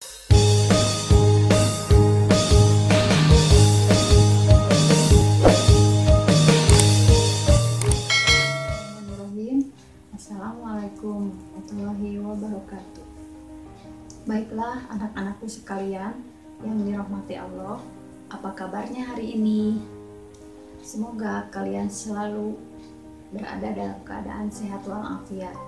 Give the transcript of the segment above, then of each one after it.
Assalamualaikum warahmatullahi wabarakatuh. Baiklah anak-anakku sekalian yang dirahmati Allah, apa kabarnya hari ini? Semoga kalian selalu berada dalam keadaan sehat walafiat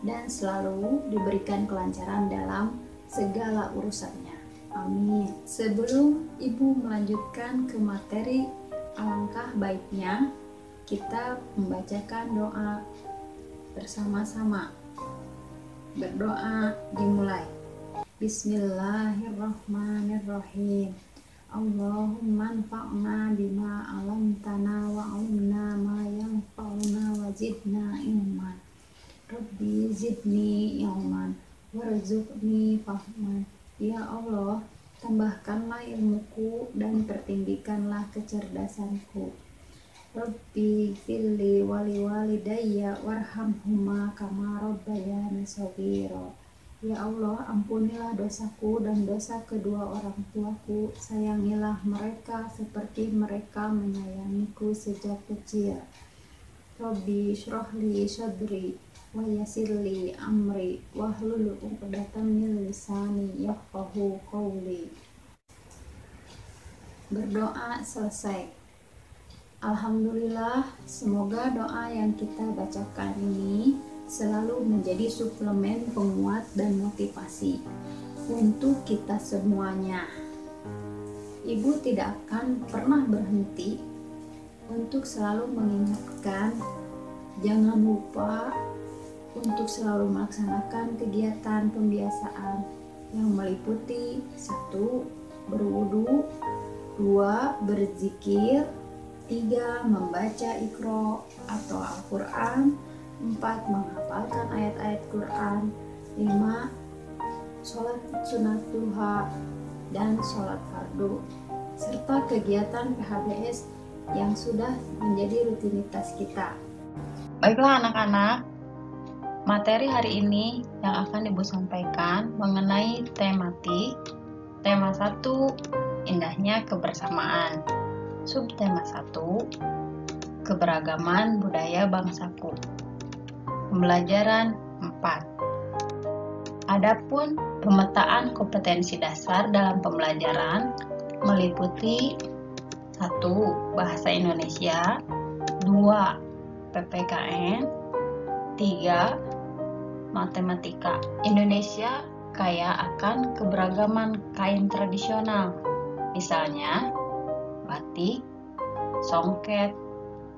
dan selalu diberikan kelancaran dalam segala urusannya. Amin. Sebelum Ibu melanjutkan ke materi, alangkah baiknya kita membacakan doa bersama-sama. Berdoa dimulai. Bismillahirrahmanirrahim. Allahumma anfa'na bima 'allamtana wa 'allimna ma yanfa'una wa zidna ilman. Rabbi zidni ilman warzuqni fahman. Ya Allah, tambahkanlah ilmuku dan pertinggikanlah kecerdasanku. Rabbi firli wali walidayya warhamhuma kama rabbayani shaghira. Ya Allah, ampunilah dosaku dan dosa kedua orang tuaku. Sayangilah mereka seperti mereka menyayangiku sejak kecil. Rabbi shrahli sadri wa yassirli amri wahlul 'uqdatam min lisani yafqahu qawli. Berdoa selesai. Alhamdulillah, semoga doa yang kita bacakan ini selalu menjadi suplemen penguat dan motivasi untuk kita semuanya. Ibu tidak akan pernah berhenti untuk selalu mengingatkan, jangan lupa untuk selalu melaksanakan kegiatan pembiasaan yang meliputi 1. Berwudu, 2. Berzikir, 3. Membaca Iqra atau Al-Quran, 4. Menghafalkan ayat-ayat Quran, 5. Sholat sunat duha dan sholat fardu, serta kegiatan PHBS yang sudah menjadi rutinitas kita. Baiklah anak-anak, materi hari ini yang akan Ibu sampaikan mengenai tematik. Tema 1, indahnya kebersamaan. Subtema 1, keberagaman budaya bangsaku. Pembelajaran 4. Adapun pemetaan kompetensi dasar dalam pembelajaran meliputi 1. Bahasa Indonesia, 2. PPKN, 3. Matematika. Indonesia kaya akan keberagaman kain tradisional, misalnya batik, songket,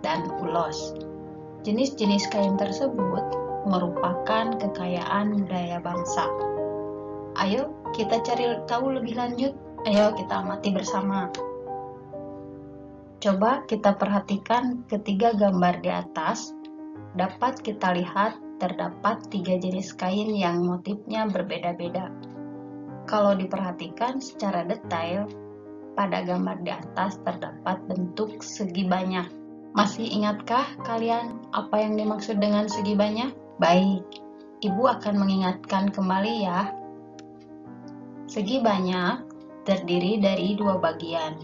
dan ulos. Jenis-jenis kain tersebut merupakan kekayaan budaya bangsa. Ayo kita cari tahu lebih lanjut. Ayo kita amati bersama. Coba kita perhatikan ketiga gambar di atas. Dapat kita lihat terdapat 3 jenis kain yang motifnya berbeda-beda. Kalau diperhatikan secara detail, pada gambar di atas terdapat bentuk segi banyak. Masih ingatkah kalian apa yang dimaksud dengan segi banyak? Baik, Ibu akan mengingatkan kembali ya. Segi banyak terdiri dari 2 bagian.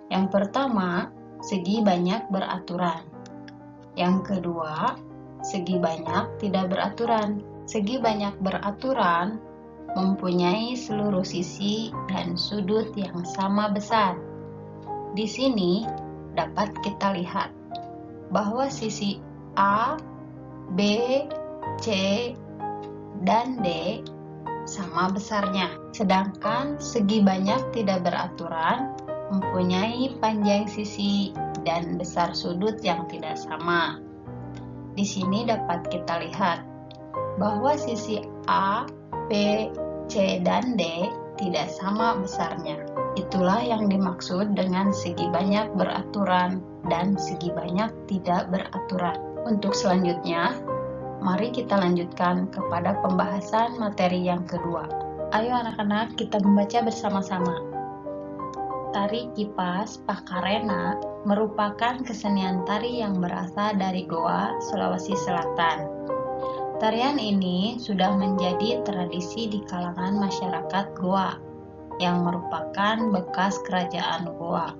Yang pertama, segi banyak beraturan. Yang kedua, segi banyak tidak beraturan. Segi banyak beraturan mempunyai seluruh sisi dan sudut yang sama besar. Di sini dapat kita lihat bahwa sisi A, B, C, dan D sama besarnya. Sedangkan segi banyak tidak beraturan mempunyai panjang sisi dan besar sudut yang tidak sama. Di sini dapat kita lihat bahwa sisi A, B, C, dan D tidak sama besarnya. Itulah yang dimaksud dengan segi banyak beraturan dan segi banyak tidak beraturan. Untuk selanjutnya, mari kita lanjutkan kepada pembahasan materi yang kedua. Ayo anak-anak, kita membaca bersama-sama. Tari Kipas Pakarena merupakan kesenian tari yang berasal dari Goa, Sulawesi Selatan. Tarian ini sudah menjadi tradisi di kalangan masyarakat Goa yang merupakan bekas kerajaan Goa.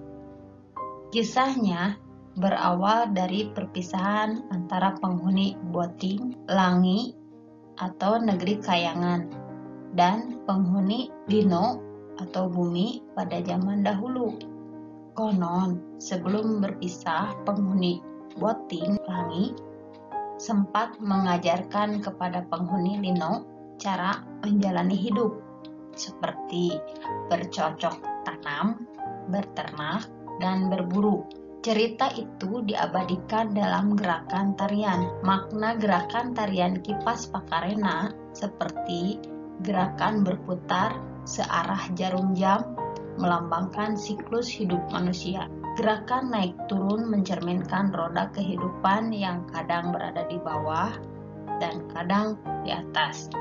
Kisahnya berawal dari perpisahan antara penghuni Boting, Langi atau negeri Kayangan, dan penghuni Dino atau bumi pada zaman dahulu. Konon, sebelum berpisah, penghuni Boting, Langi sempat mengajarkan kepada penghuni Lino cara menjalani hidup, seperti bercocok tanam, berternak, dan berburu. Cerita itu diabadikan dalam gerakan tarian. Makna gerakan tarian Kipas Pakarena seperti gerakan berputar searah jarum jam melambangkan siklus hidup manusia. Gerakan naik turun mencerminkan roda kehidupan yang kadang berada di bawah dan kadang di atas.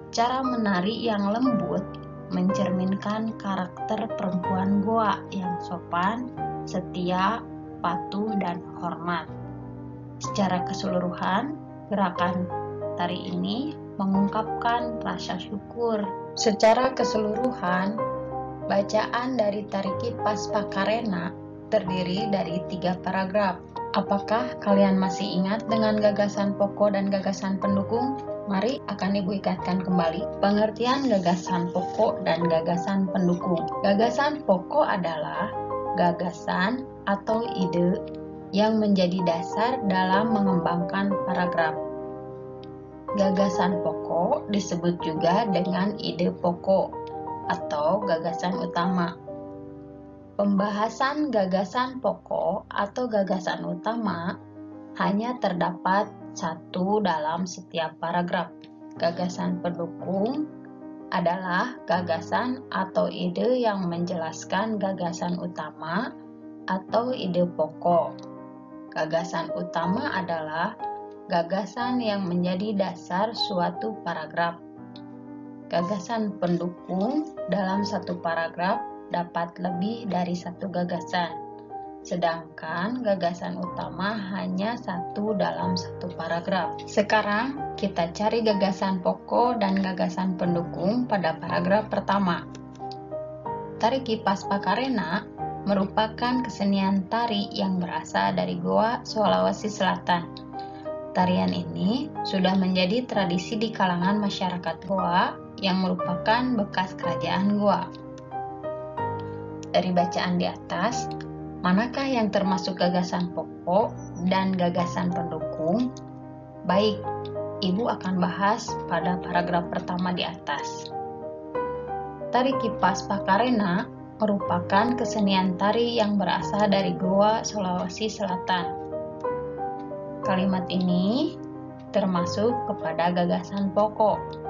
Cara menari yang lembut mencerminkan karakter perempuan Goa yang sopan, setia, patuh, dan hormat. Secara keseluruhan, gerakan tari ini mengungkapkan rasa syukur. Secara keseluruhan, bacaan dari tari Kipas Pakarena terdiri dari 3 paragraf. Apakah kalian masih ingat dengan gagasan pokok dan gagasan pendukung? Mari akan Ibu ikatkan kembali pengertian gagasan pokok dan gagasan pendukung. Gagasan pokok adalah gagasan atau ide yang menjadi dasar dalam mengembangkan paragraf. Gagasan pokok disebut juga dengan ide pokok atau gagasan utama. Pembahasan gagasan pokok atau gagasan utama hanya terdapat satu dalam setiap paragraf. Gagasan pendukung adalah gagasan atau ide yang menjelaskan gagasan utama atau ide pokok. Gagasan utama adalah gagasan yang menjadi dasar suatu paragraf. Gagasan pendukung dalam satu paragraf dapat lebih dari satu gagasan, sedangkan gagasan utama hanya satu dalam satu paragraf. Sekarang kita cari gagasan pokok dan gagasan pendukung pada paragraf pertama. Tari Kipas Pakarena merupakan kesenian tari yang berasal dari Goa, Sulawesi Selatan. Tarian ini sudah menjadi tradisi di kalangan masyarakat Goa yang merupakan bekas kerajaan Goa. Dari bacaan di atas, manakah yang termasuk gagasan pokok dan gagasan pendukung? Baik, Ibu akan bahas pada paragraf pertama di atas. Tari Kipas Pakarena merupakan kesenian tari yang berasal dari Goa, Sulawesi Selatan. Kalimat ini termasuk kepada gagasan pokok.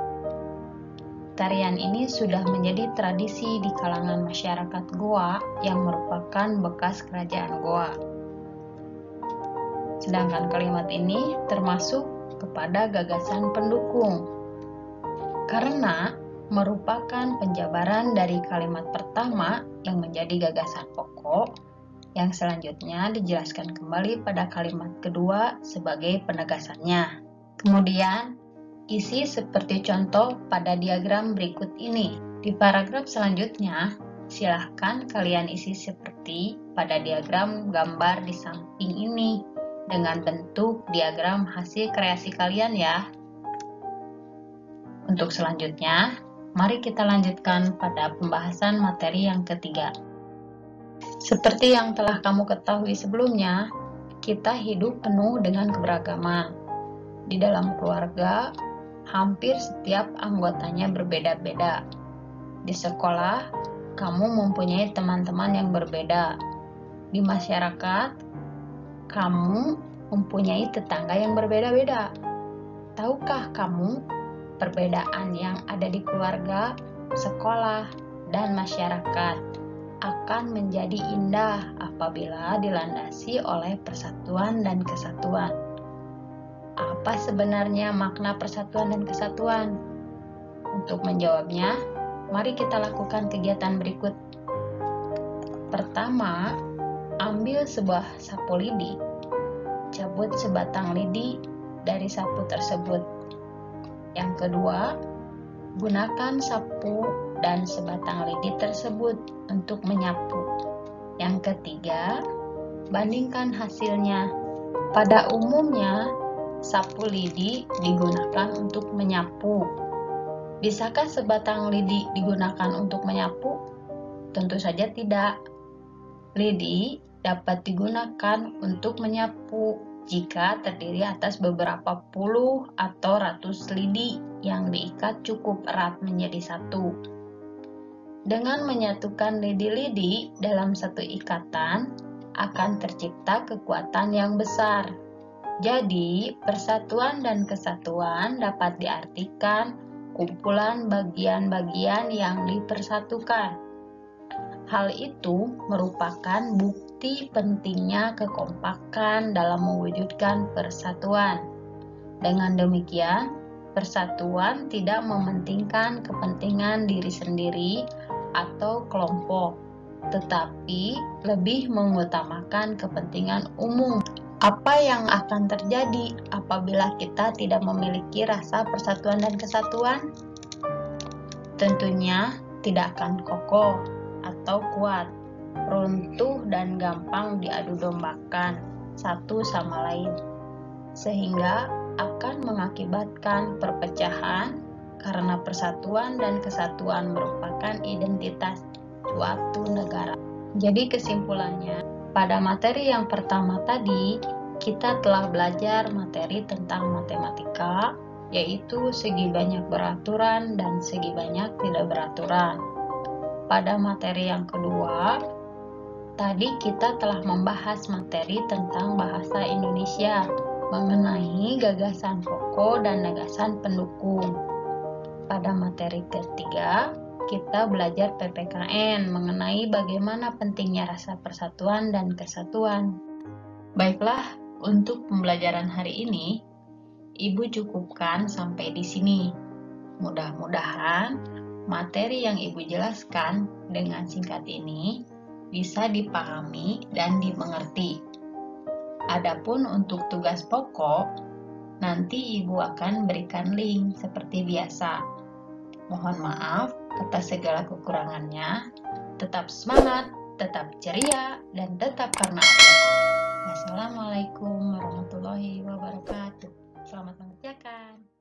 Tarian ini sudah menjadi tradisi di kalangan masyarakat Goa yang merupakan bekas kerajaan Goa. Sedangkan kalimat ini termasuk kepada gagasan pendukung, karena merupakan penjabaran dari kalimat pertama yang menjadi gagasan pokok, yang selanjutnya dijelaskan kembali pada kalimat kedua sebagai penegasannya. Kemudian, isi seperti contoh pada diagram berikut ini. Di paragraf selanjutnya, silahkan kalian isi seperti pada diagram gambar di samping ini dengan bentuk diagram hasil kreasi kalian ya. Untuk selanjutnya, mari kita lanjutkan pada pembahasan materi yang ketiga. Seperti yang telah kamu ketahui sebelumnya, kita hidup penuh dengan keberagaman. Di dalam keluarga, hampir setiap anggotanya berbeda-beda. Di sekolah, kamu mempunyai teman-teman yang berbeda. Di masyarakat, kamu mempunyai tetangga yang berbeda-beda. Tahukah kamu perbedaan yang ada di keluarga, sekolah, dan masyarakat akan menjadi indah apabila dilandasi oleh persatuan dan kesatuan? Apa sebenarnya makna persatuan dan kesatuan? Untuk menjawabnya, mari kita lakukan kegiatan berikut. Pertama, ambil sebuah sapu lidi. Cabut sebatang lidi dari sapu tersebut. Yang kedua, gunakan sapu dan sebatang lidi tersebut untuk menyapu. Yang ketiga, bandingkan hasilnya. Pada umumnya, sapu lidi digunakan untuk menyapu. Bisakah sebatang lidi digunakan untuk menyapu? Tentu saja tidak. Lidi dapat digunakan untuk menyapu jika terdiri atas beberapa puluh atau ratus lidi yang diikat cukup erat menjadi satu. Dengan menyatukan lidi-lidi dalam satu ikatan, akan tercipta kekuatan yang besar. Jadi, persatuan dan kesatuan dapat diartikan kumpulan bagian-bagian yang dipersatukan. Hal itu merupakan bukti pentingnya kekompakan dalam mewujudkan persatuan. Dengan demikian, persatuan tidak mementingkan kepentingan diri sendiri atau kelompok, tetapi lebih mengutamakan kepentingan umum. Apa yang akan terjadi apabila kita tidak memiliki rasa persatuan dan kesatuan? Tentunya tidak akan kokoh atau kuat, runtuh dan gampang diadu dombakan satu sama lain, sehingga akan mengakibatkan perpecahan karena persatuan dan kesatuan merupakan identitas suatu negara. Jadi kesimpulannya, pada materi yang pertama tadi, kita telah belajar materi tentang matematika, yaitu segi banyak beraturan dan segi banyak tidak beraturan. Pada materi yang kedua, tadi kita telah membahas materi tentang bahasa Indonesia, mengenai gagasan pokok dan gagasan pendukung. Pada materi ketiga, kita belajar PPKN mengenai bagaimana pentingnya rasa persatuan dan kesatuan. Baiklah, untuk pembelajaran hari ini, Ibu cukupkan sampai di sini. Mudah-mudahan materi yang Ibu jelaskan dengan singkat ini bisa dipahami dan dimengerti. Adapun untuk tugas pokok, nanti Ibu akan berikan link seperti biasa. Mohon maaf atas segala kekurangannya. Tetap semangat, tetap ceria, dan tetap karena Allah. Wassalamualaikum warahmatullahi wabarakatuh. Selamat mengerjakan.